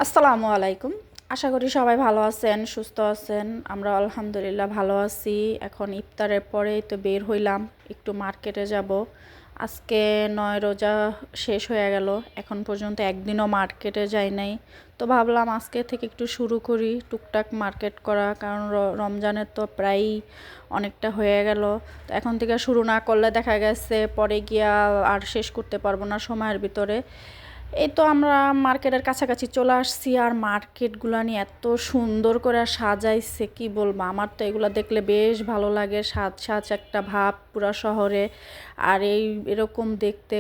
আসসালামু আলাইকুম। আশা করি সবাই ভালো আছেন, সুস্থ আছেন। আমরা আলহামদুলিল্লাহ ভালো আছি। এখন ইফতারের পরেই তো বের হইলাম, একটু মার্কেটে যাব। আজকে ৯ রোজা শেষ হয়ে গেল, এখন পর্যন্ত একদিনও মার্কেটে যাই নাই। তো ভাবলাম আজকে থেকে একটু শুরু করি টুকটাক মার্কেট করা, কারণ রমজানের তো প্রায়ই অনেকটা হয়ে গেল। তো এখন থেকে শুরু না করলে দেখা গেছে পরে গিয়া আর শেষ করতে পারবো না সময়ের ভিতরে। এই তো আমরা মার্কেটের কাছাকাছি চলে আসছি, আর মার্কেটগুলো নিয়ে এত সুন্দর করে সাজাইছে কি বলবো। আমার তো এগুলো দেখলে বেশ ভালো লাগে, সাজ সাজ একটা ভাব পুরা শহরে। আর এরকম দেখতে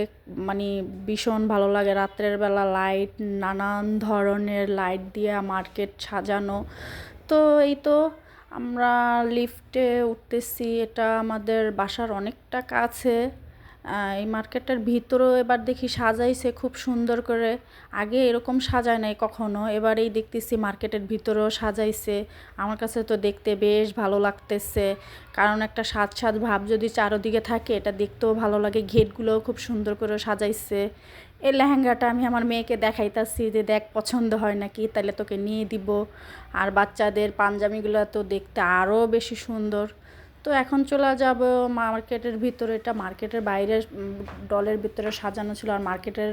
মানে ভীষণ ভালো লাগে। রাত্রের বেলা লাইট, নানান ধরনের লাইট দিয়ে মার্কেট সাজানো। তো এই তো আমরা লিফটে উঠতেছি, এটা আমাদের বাসার অনেকটা কাছে। এই মার্কেটের ভিতরেও এবার দেখি সাজাইছে খুব সুন্দর করে। আগে এরকম সাজায় নাই কখনো, এবারেই দেখতেছি মার্কেটের ভিতরেও সাজাইছে। আমার কাছে তো দেখতে বেশ ভালো লাগতেছে, কারণ একটা স্বাদ স্বাদ ভাব যদি চারোদিকে থাকে এটা দেখতেও ভালো লাগে। গেটগুলোও খুব সুন্দর করে সাজাইছে। এই লেহেঙ্গাটা আমি আমার মেয়েকে দেখাইতাছি যে দেখ পছন্দ হয় নাকি, তাহলে তোকে নিয়ে দিব। আর বাচ্চাদের পাঞ্জাবিগুলো তো দেখতে আরও বেশি সুন্দর। তো এখন চলে যাব মার্কেটের ভিতরে। এটা মার্কেটের বাইরে ডলের ভিতরে সাজানো ছিল, আর মার্কেটের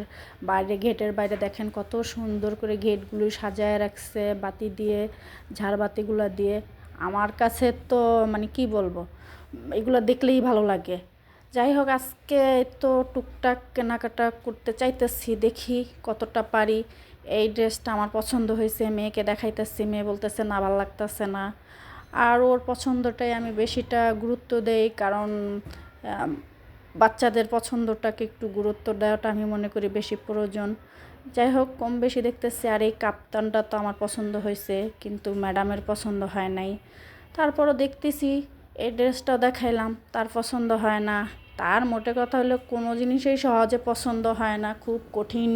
বাইরে গেটের বাইরে দেখেন কত সুন্দর করে গেটগুলো সাজায় রাখছে বাতি দিয়ে, ঝাড়বাতিগুলো দিয়ে। আমার কাছে তো মানে কি বলবো, এগুলো দেখলেই ভালো লাগে। যাই হোক, আজকে তো টুকটাক কেনাকাটা করতে চাইতেছি, দেখি কতটা পারি। এই ড্রেসটা আমার পছন্দ হয়েছে, মেয়েকে দেখাইতেছি, মেয়ে বলতেছে না ভালো লাগতেছে না। আর ওর পছন্দটাই আমি বেশিটা গুরুত্ব দেই, কারণ বাচ্চাদের পছন্দটাকে একটু গুরুত্ব দেওয়াটা আমি মনে করি বেশি প্রয়োজন। যাই হোক, কম বেশি দেখতেছি। আর এই কাপ্তানটা তো আমার পছন্দ হয়েছে, কিন্তু ম্যাডামের পছন্দ হয় নাই। তারপরও দেখতেছি, এই ড্রেসটাও দেখাইলাম, তার পছন্দ হয় না। তার মোটে কথা হলো কোনো জিনিসই সহজে পছন্দ হয় না, খুব কঠিন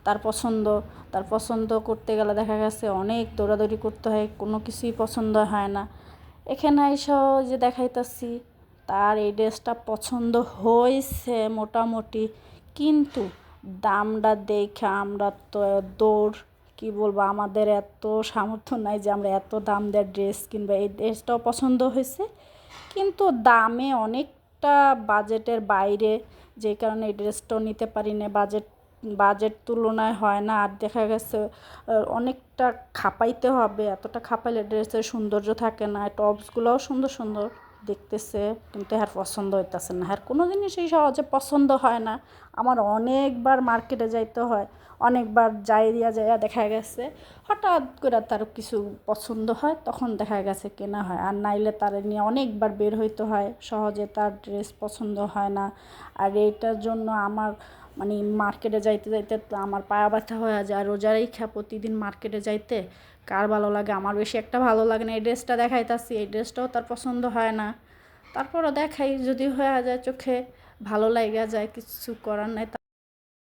তার পছন্দ। তার পছন্দ করতে গেলে দেখা গেছে অনেক দৌড়াদৌড়ি করতে হয়, কোনো কিছুই পছন্দ হয় না। এখানে এসেও যে দেখাইতাছি, তার এই ড্রেসটা পছন্দ হয়েছে মোটামুটি, কিন্তু দামটা দেখে আমরা তো দৌড়, কি বলবো, আমাদের এত সামর্থ্য নাই যে আমরা এত দাম দেওয়ার ড্রেস কিনবো। এই ড্রেসটাও পছন্দ হয়েছে, কিন্তু দামে অনেকটা বাজেটের বাইরে, যে কারণে এই ড্রেসটাও নিতে পারি না। বাজেট তুলনায় হয় না। আর দেখা গেছে অনেকটা খাপাইতে হবে, এতটা খাপাইলে ড্রেসের সৌন্দর্য থাকে না। টপসগুলোও সুন্দর সুন্দর দেখতেছে, কিন্তু হ্যার পছন্দ হইতেছে না। হ্যার কোনো জিনিসই সহজে পছন্দ হয় না। আমার অনেকবার মার্কেটে যাইতে হয়, অনেকবার যাইয়া দেখা গেছে হঠাৎ করে তার কিছু পছন্দ হয়, তখন দেখা গেছে কেনা হয়। আর নাইলে তার নিয়ে অনেকবার বের হইতে হয়, সহজে তার ড্রেস পছন্দ হয় না। আর এইটার জন্য আমার মানে মার্কেটে যাইতে যাইতে তো আমার পায়া ব্যথা হয়ে যায়। রোজা রাইখা প্রতিদিন মার্কেটে যাইতে কার ভালো লাগে? আমার বেশি একটা ভালো লাগে না। এই ড্রেসটা দেখাইতাছি, এই ড্রেসটাও তার পছন্দ হয় না। তারপরও দেখাই, যদি হয়ে যায় চোখে ভালো লাগা যায়, কিছু করার নাই।